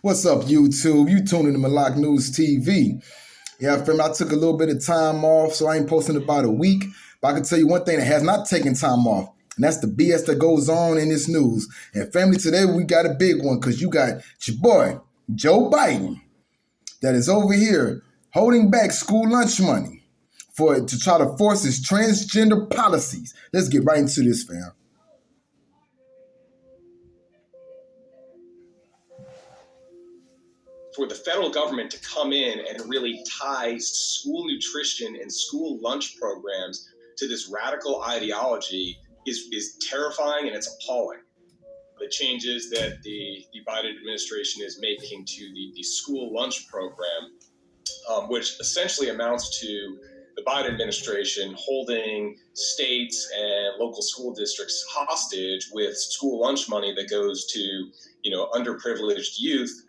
What's up, YouTube? You tuning to Malak News TV. Yeah, fam, I took a little bit of time off, so I ain't posting about a week. But I can tell you one thing that has not taken time off, and that's the BS that goes on in this news. And family, today we got a big one because you got your boy, Joe Biden, that is over here holding back school lunch money to try to force his transgender policies. Let's get right into this, fam. For the federal government to come in and really tie school nutrition and school lunch programs to this radical ideology is terrifying and it's appalling. The changes that the Biden administration is making to the school lunch program, which essentially amounts to the Biden administration holding states and local school districts hostage with school lunch money that goes to, underprivileged youth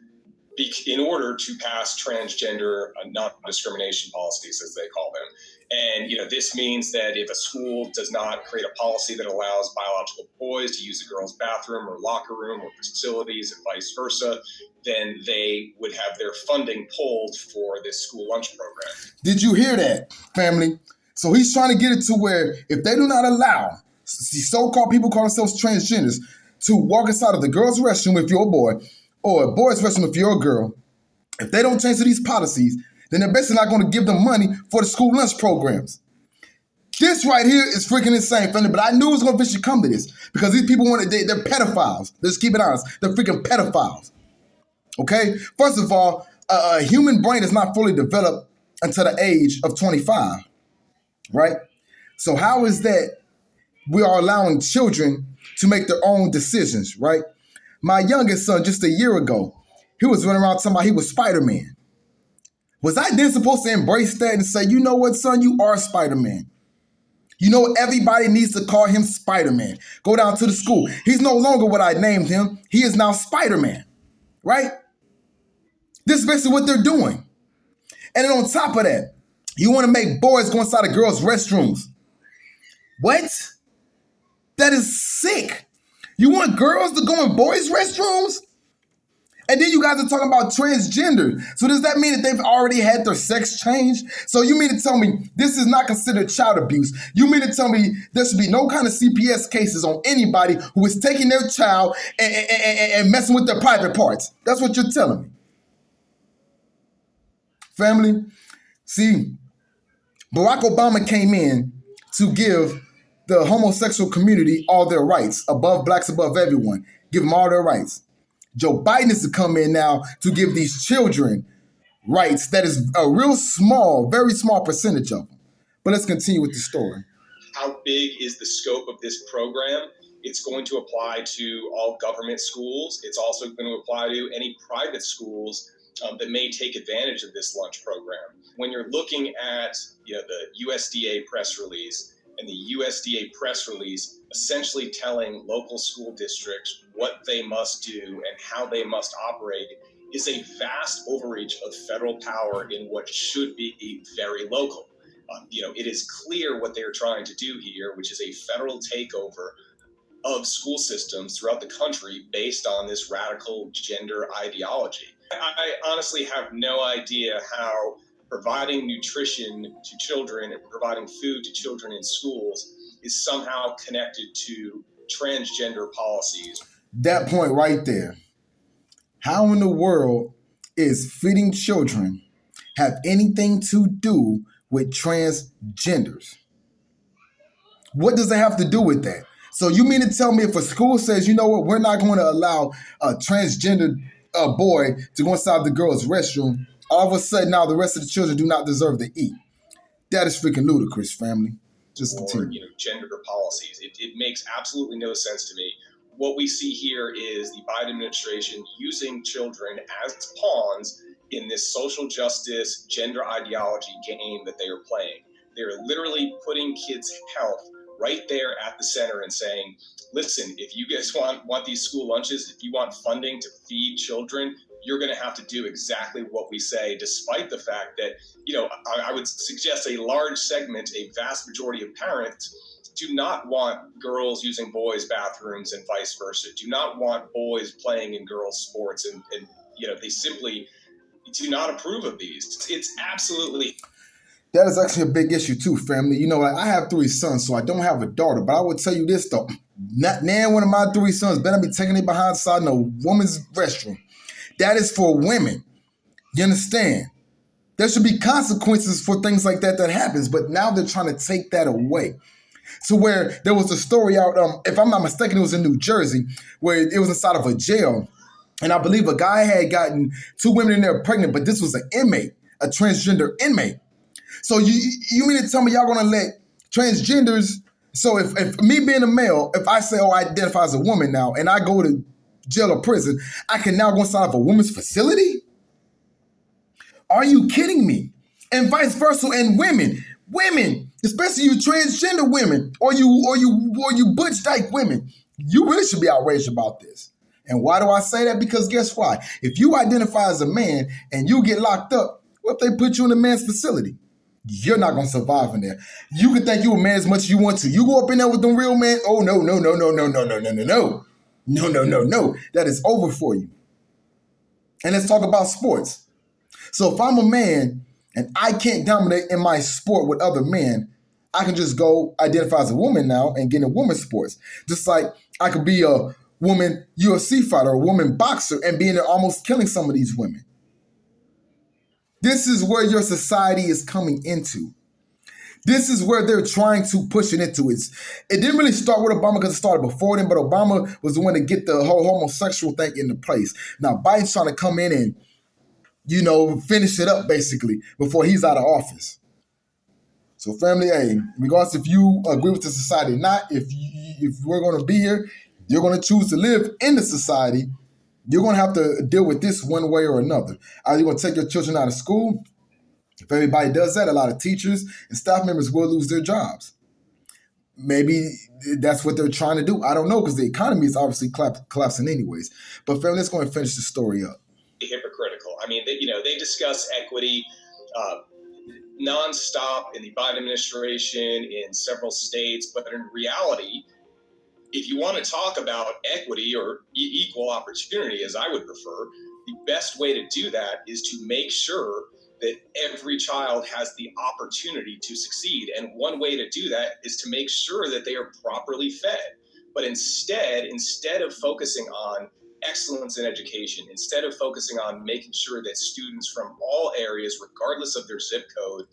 in order to pass transgender non-discrimination policies, as they call them. And, this means that if a school does not create a policy that allows biological boys to use a girl's bathroom or locker room or facilities and vice versa, then they would have their funding pulled for this school lunch program. Did you hear that, family? So he's trying to get it to where if they do not allow the so-called people call themselves transgenders to walk inside of the girls' restroom if you're a boy, or a boy's restroom if you're a girl, if they don't change to these policies, then they're basically not going to give them money for the school lunch programs. This right here is freaking insane, family, but I knew it was going to eventually come to this because these people they're pedophiles. Let's keep it honest. They're freaking pedophiles. Okay? First of all, a human brain is not fully developed until the age of 25, right? So how is that we are allowing children to make their own decisions, right? My youngest son, just a year ago, he was running around talking about he was Spider-Man. Was I then supposed to embrace that and say, you know what, son, you are Spider-Man? You know, everybody needs to call him Spider-Man. Go down to the school. He's no longer what I named him. He is now Spider-Man, right? This is basically what they're doing. And then on top of that, you want to make boys go inside of girls' restrooms. What? That is sick. You want girls to go in boys' restrooms? And then you guys are talking about transgender. So does that mean that they've already had their sex changed? So you mean to tell me this is not considered child abuse? You mean to tell me there should be no kind of CPS cases on anybody who is taking their child and messing with their private parts? That's what you're telling me. Family, see, Barack Obama came in to give the homosexual community all their rights, blacks above everyone, give them all their rights. Joe Biden is to come in now to give these children rights that is a real small, very small percentage of them. But let's continue with the story. How big is the scope of this program? It's going to apply to all government schools. It's also going to apply to any private schools that may take advantage of this lunch program. When you're looking at the USDA press release, and the USDA press release essentially telling local school districts what they must do and how they must operate is a vast overreach of federal power in what should be very local. It is clear what they're trying to do here, which is a federal takeover of school systems throughout the country based on this radical gender ideology. I honestly have no idea how providing nutrition to children and providing food to children in schools is somehow connected to transgender policies. That point right there. How in the world is feeding children have anything to do with transgenders? What does it have to do with that? So you mean to tell me if a school says, you know what, we're not going to allow a transgender boy to go inside the girl's restroom, all of a sudden now the rest of the children do not deserve to eat? That is freaking ludicrous, family. Just continue. Or, gender policies. It makes absolutely no sense to me. What we see here is the Biden administration using children as pawns in this social justice gender ideology game that they are playing. They're literally putting kids' health right there at the center and saying, listen, if you guys want these school lunches, if you want funding to feed children, you're going to have to do exactly what we say, despite the fact that, I would suggest a large segment, a vast majority of parents do not want girls using boys' bathrooms and vice versa, do not want boys playing in girls' sports and they simply do not approve of these. It's absolutely. That is actually a big issue too, family. Like I have 3 sons, so I don't have a daughter. But I would tell you this though: not now one of my 3 sons better be taking it behind side in a woman's restroom. That is for women. You understand? There should be consequences for things like that happens. But now they're trying to take that away. To where there was a story out, if I'm not mistaken, it was in New Jersey, where it was inside of a jail. And I believe a guy had gotten 2 women in there pregnant, but this was an inmate, a transgender inmate. So you mean to tell me y'all gonna let transgenders, so if me being a male, if I say, oh, I identify as a woman now, and I go to jail or prison, I can now go inside of a woman's facility? Are you kidding me? And vice versa, and women, especially you transgender women, or you butch dyke women, you really should be outraged about this. And why do I say that? Because guess why? If you identify as a man and you get locked up, what if they put you in a man's facility? You're not going to survive in there. You can think you a man as much as you want to. You go up in there with them real men. Oh, no. No. That is over for you. And let's talk about sports. So if I'm a man and I can't dominate in my sport with other men, I can just go identify as a woman now and get in women's sports. Just like I could be a woman UFC fighter, a woman boxer, and be in there almost killing some of these women. This is where your society is coming into. This is where they're trying to push it into. It didn't really start with Obama because it started before then, but Obama was the one to get the whole homosexual thing into place. Now Biden's trying to come in and, finish it up basically before he's out of office. So family, hey, regardless if you agree with the society or not, if we're going to be here, you're going to choose to live in the society, you're going to have to deal with this one way or another. Are you going to take your children out of school? If everybody does that, a lot of teachers and staff members will lose their jobs. Maybe that's what they're trying to do. I don't know, because the economy is obviously collapsing anyways. But family, let's go and finish the story up. Hypocritical. I mean, they discuss equity nonstop in the Biden administration in several states, but in reality, if you want to talk about equity or equal opportunity, as I would prefer, the best way to do that is to make sure that every child has the opportunity to succeed. And one way to do that is to make sure that they are properly fed. But instead of focusing on excellence in education, instead of focusing on making sure that students from all areas, regardless of their zip code,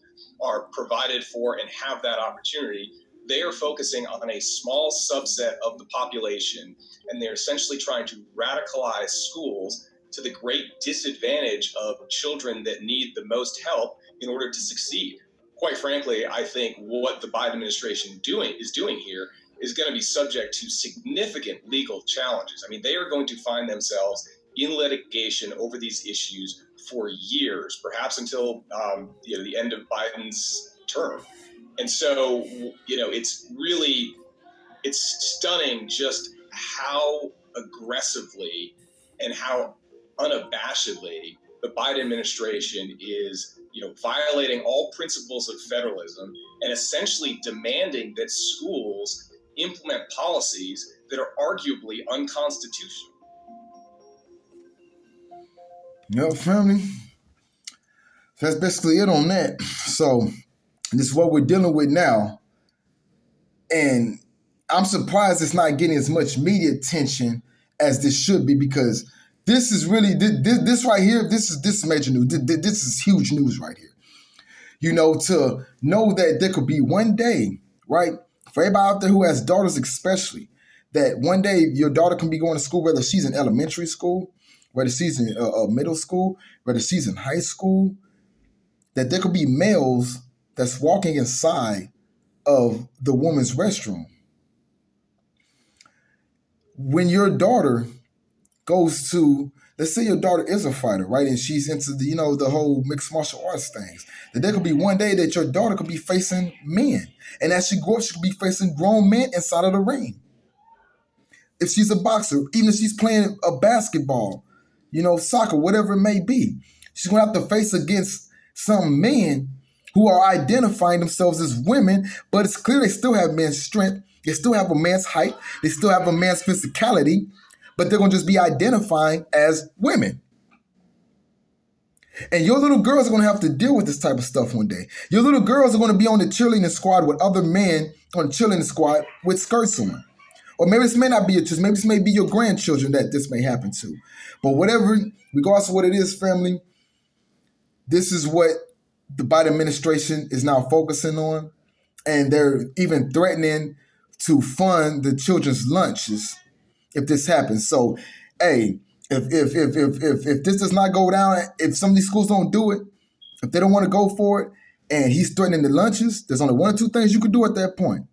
are provided for and have that opportunity, they are focusing on a small subset of the population, and they're essentially trying to radicalize schools to the great disadvantage of children that need the most help in order to succeed. Quite frankly, I think what the Biden administration is doing here is going to be subject to significant legal challenges. I mean, they are going to find themselves in litigation over these issues for years, perhaps until the end of Biden's term. And so, it's stunning just how aggressively and how unabashedly the Biden administration is, violating all principles of federalism and essentially demanding that schools implement policies that are arguably unconstitutional. Family. That's basically it on that. So this is what we're dealing with now. And I'm surprised it's not getting as much media attention as this should be, because this is really, this right here, this is major news. This is huge news right here. To know that there could be one day, right, for everybody out there who has daughters especially, that one day your daughter can be going to school, whether she's in elementary school, whether she's in middle school, whether she's in high school, that there could be males that's walking inside of the woman's restroom. When your daughter goes to, let's say your daughter is a fighter, right? And she's into the whole mixed martial arts things. That there could be one day that your daughter could be facing men. And as she grows, she could be facing grown men inside of the ring. If she's a boxer, even if she's playing a basketball, soccer, whatever it may be, she's going to have to face against some men who are identifying themselves as women, but it's clear they still have men's strength. They still have a man's height. They still have a man's physicality, but they're going to just be identifying as women. And your little girls are going to have to deal with this type of stuff one day. Your little girls are going to be on the cheerleading squad with other men on the cheerleading squad with skirts on. Or maybe this may not be your children. Maybe this may be your grandchildren that this may happen to. But whatever, regardless of what it is, family, this is what the Biden administration is now focusing on. And they're even threatening to fund the children's lunches if this happens. So, hey, if this does not go down, if some of these schools don't do it, if they don't want to go for it, and he's threatening the lunches, there's only one or two things you could do at that point.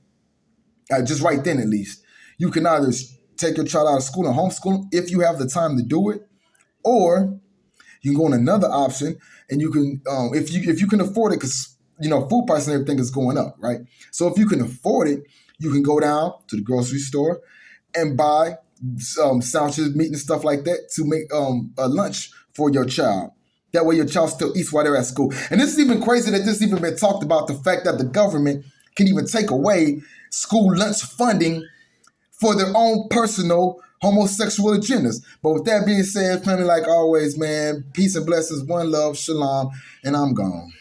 Just right then, at least. You can either take your child out of school and homeschool them if you have the time to do it, or you can go on another option, and you can, if you can afford it, because food prices and everything is going up, right? So if you can afford it, you can go down to the grocery store and buy sandwiches, meat, and stuff like that to make a lunch for your child. That way your child still eats while they're at school. And this is even crazy that this even been talked about, the fact that the government can even take away school lunch funding for their own personal homosexual agendas. But with that being said, family, like always, man, peace and blessings, one love, shalom, and I'm gone.